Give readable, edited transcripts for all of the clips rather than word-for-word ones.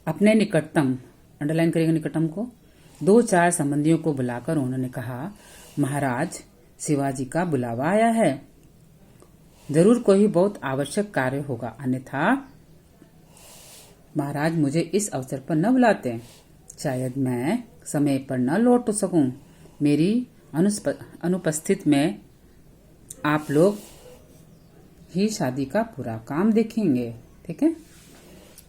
अपने निकटतम, अंडरलाइन करेगा निकटतम को, 2-4 संबंधियों को बुलाकर उन्होंने कहा, महाराज, शिवाजी का बुलावा आया है। जरूर कोई बहुत आवश्यक कार्य होगा, अन्यथा महाराज मुझे इस अवसर पर न बुलाते। शायद मैं समय पर न लौट सकूं। मेरी अनुपस्थित में आप लोग ही शादी का पूरा काम देखेंगे। ठीक है।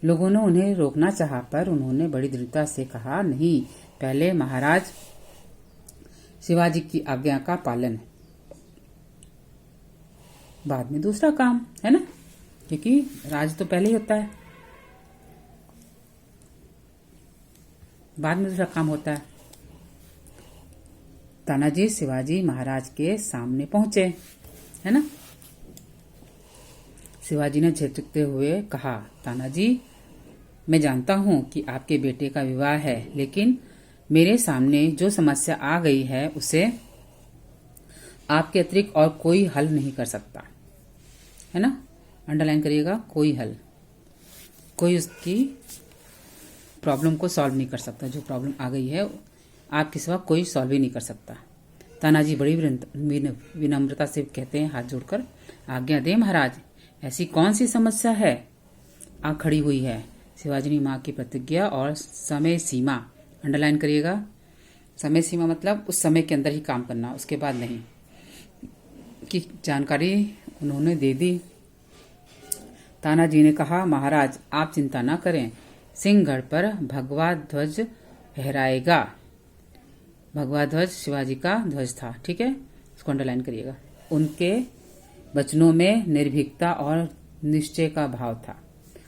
लोगों ने उन्हें रोकना चाहा, पर उन्होंने बड़ी दृढ़ता से कहा, नहीं, पहले महाराज शिवाजी की आज्ञा का पालन, बाद में दूसरा काम, है ना, क्योंकि राज तो पहले ही होता है, बाद में दूसरा काम होता है। तानाजी शिवाजी महाराज के सामने पहुंचे, है ना। शिवाजी ने झिझकते हुए कहा, तानाजी, मैं जानता हूं कि आपके बेटे का विवाह है, लेकिन मेरे सामने जो समस्या आ गई है उसे आपके अतिरिक्त और कोई हल नहीं कर सकता, है ना। अंडरलाइन करिएगा, कोई हल, कोई उसकी प्रॉब्लम को सॉल्व नहीं कर सकता। जो प्रॉब्लम आ गई है आपके सिवा कोई सॉल्व ही नहीं कर सकता। तानाजी बड़ी विनम्रता से कहते हैं, हाथ जोड़कर, आज्ञा दे महाराज, ऐसी कौन सी समस्या है आ खड़ी हुई है। शिवाजी ने माँ की प्रतिज्ञा और समय सीमा, अंडरलाइन करिएगा, समय सीमा मतलब उस समय के अंदर ही काम करना, उसके बाद नहीं, की जानकारी उन्होंने दे दी। तानाजी ने कहा, महाराज आप चिंता न करें, सिंहगढ़ पर भगवा ध्वज फहराएगा। भगवा ध्वज शिवाजी का ध्वज था, ठीक है, इसको अंडरलाइन करिएगा। उनके वचनों में निर्भीकता और निश्चय का भाव था।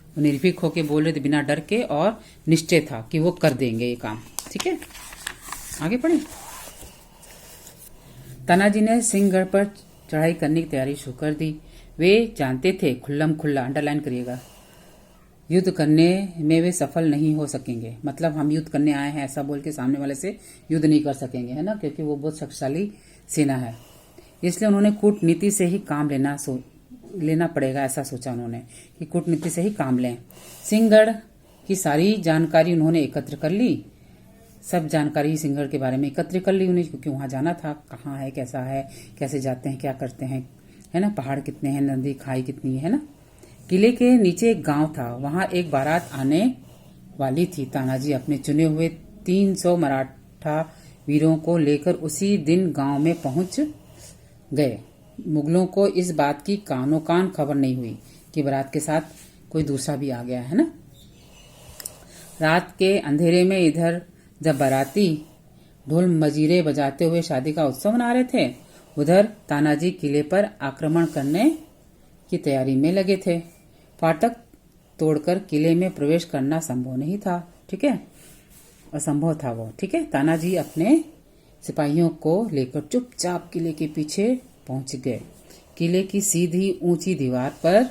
वो निर्भीक होके बोल रहे थे, बिना डर के, और निश्चय था कि वो कर देंगे ये काम। ठीक है, आगे पढ़े। तानाजी ने सिंहगढ़ पर चढ़ाई करने की तैयारी शुरू कर दी। वे जानते थे खुल्लम खुल्ला, अंडरलाइन करिएगा, युद्ध करने में वे सफल नहीं हो सकेंगे। मतलब हम युद्ध करने आए हैं ऐसा बोल के सामने वाले से युद्ध नहीं कर सकेंगे, है ना, क्योंकि वो बहुत शक्तिशाली सेना है। इसलिए उन्होंने कूटनीति से ही काम लेना पड़ेगा, ऐसा सोचा उन्होंने कि कूटनीति से ही काम लें। सिंहगढ़ की सारी जानकारी उन्होंने एकत्र कर ली, सब जानकारी सिंहगढ़ के बारे में एकत्र कर ली उन्हें, क्योंकि वहां जाना था, कहाँ है, कैसा है, कैसे जाते हैं, क्या करते हैं, है ना, पहाड़ कितने हैं, नदी खाई कितनी है ना। किले के नीचे एक गांव था, वहां एक बारात आने वाली थी। तानाजी अपने चुने हुए 300 मराठा वीरों को लेकर उसी दिन गांव में पहुंच गए। मुगलों को इस बात की कानो कान खबर नहीं हुई कि बारात के साथ कोई दूसरा भी आ गया है ना। रात के अंधेरे में इधर जब बाराती ढोल मजीरे बजाते हुए शादी का उत्सव मना रहे थे, उधर तानाजी किले पर आक्रमण करने की तैयारी में लगे थे। फाटक तोड़कर किले में प्रवेश करना संभव नहीं था, ठीक है, असंभव था वो, ठीक है। तानाजी अपने सिपाहियों को लेकर चुपचाप किले के पीछे पहुंच गए। किले की सीधी ऊंची दीवार पर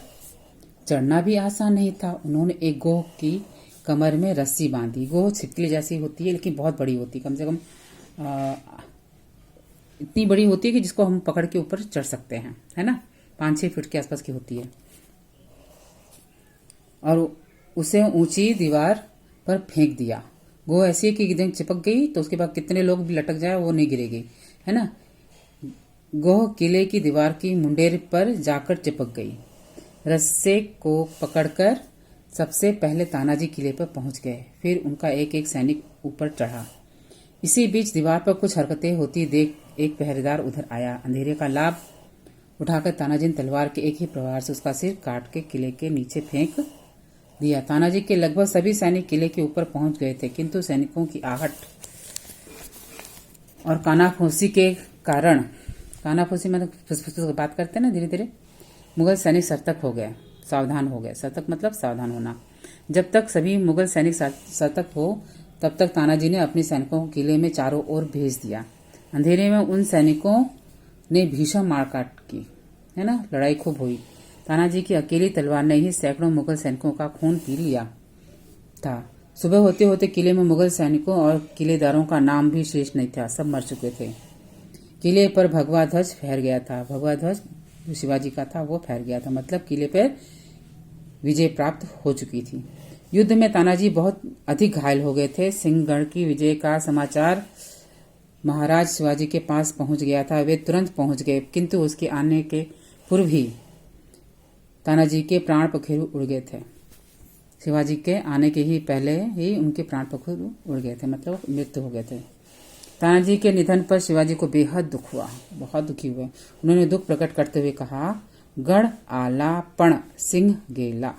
चढ़ना भी आसान नहीं था। उन्होंने एक गोह की कमर में रस्सी बांधी। गोह छिपकली जैसी होती है, लेकिन बहुत बड़ी होती है, कम से कम इतनी बड़ी होती है कि जिसको हम पकड़ के ऊपर चढ़ सकते हैं, है ना, 5-6 फीट के आसपास की होती है। और उसे ऊंची दीवार पर फेंक दिया। गोह ऐसी कि एकदम चिपक गई, तो उसके बाद कितने लोग भी लटक जाए वो नहीं गिरेगी, है ना। गोह किले की दीवार की मुंडेर पर जाकर चिपक गई। रस्से को पकड़कर सबसे पहले तानाजी किले पर पहुंच गए, फिर उनका एक एक सैनिक ऊपर चढ़ा। इसी बीच दीवार पर कुछ हरकतें होती देख एक पहरेदार उधर आया। अंधेरे का लाभ उठाकर तानाजी ने तलवार के एक ही प्रहार से उसका सिर काट के किले के नीचे फेंक दिया। तानाजी के लगभग सभी सैनिक किले के ऊपर पहुंच गए थे, किंतु सैनिकों की आहट और कानाफूसी के कारण, कानाफूसी मतलब फुसफुस बात करते हैं ना धीरे धीरे, मुगल सैनिक सतर्क हो गए, सावधान हो गए। सतर्क मतलब सावधान होना। जब तक सभी मुगल सैनिक सतर्क हो तब तक तानाजी ने अपने सैनिकों को किले में चारों ओर भेज दिया। अंधेरे में उन सैनिकों ने भीषण मारकाट की, है ना, लड़ाई खूब हुई। तानाजी की अकेली तलवार ने ही सैकड़ों मुगल सैनिकों का खून पी लिया था। सुबह होते होते किले में मुगल सैनिकों और किलेदारों का नाम भी शेष नहीं था, सब मर चुके थे। किले पर भगवा ध्वज फहर गया था। भगवा ध्वज शिवाजी का था वो फहर गया था, मतलब किले पर विजय प्राप्त हो चुकी थी। युद्ध में तानाजी बहुत अधिक घायल हो गए थे। सिंहगढ़ की विजय का समाचार महाराज शिवाजी के पास पहुंच गया था। वे तुरंत पहुंच गए, किंतु उसके आने के पूर्व ही तानाजी के प्राण पखेरु उड़ गए थे। शिवाजी के आने के ही पहले ही उनके प्राण पखेरु उड़ गए थे, मतलब मृत्यु हो गए थे। तानाजी के निधन पर शिवाजी को बेहद दुख हुआ, बहुत दुखी हुए। उन्होंने दुख प्रकट करते हुए कहा, गढ़ आला पण सिंह गेला।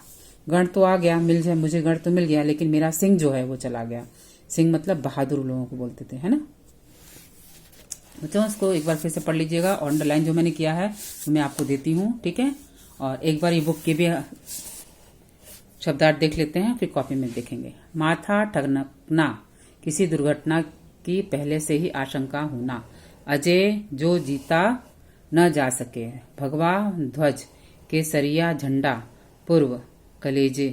गढ़ तो आ गया, मिल जाए मुझे, गढ़ तो मिल गया, लेकिन मेरा सिंह जो है वो चला गया। सिंह मतलब बहादुर लोगों को बोलते थे, है ना। बच्चों इसको एक बार फिर से पढ़ लीजिएगा, और अंडरलाइन जो मैंने किया है वो मैं आपको देती हूँ, ठीक है। और एक बार ये बुक के भी शब्दार्थ देख लेते हैं, फिर कॉपी में देखेंगे। माथा ठगना, किसी दुर्घटना की पहले से ही आशंका होना। अजय जो जीता न जा सके। भगवा ध्वज, केसरिया झंडा, पूर्व कलेजे,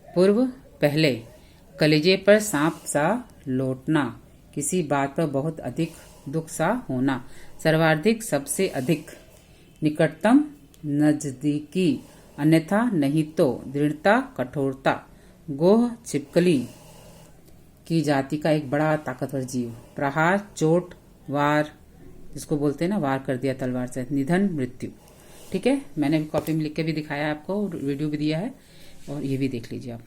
पूर्व पहले, कलेजे पर सांप सा लौटना, किसी बात पर बहुत अधिक दुख सा होना। सर्वाधिक सबसे अधिक, निकटतम नजदीकी, अन्यथा नहीं तो, दृढ़ता कठोरता। गोह छिपकली की जाति का एक बड़ा ताकतवर जीव। प्रहार चोट, वार जिसको बोलते हैं ना, वार कर दिया तलवार से। निधन मृत्यु, ठीक है। मैंने कॉपी में लिख के भी दिखाया है आपको, वीडियो भी दिया है, और ये भी देख लीजिए आप।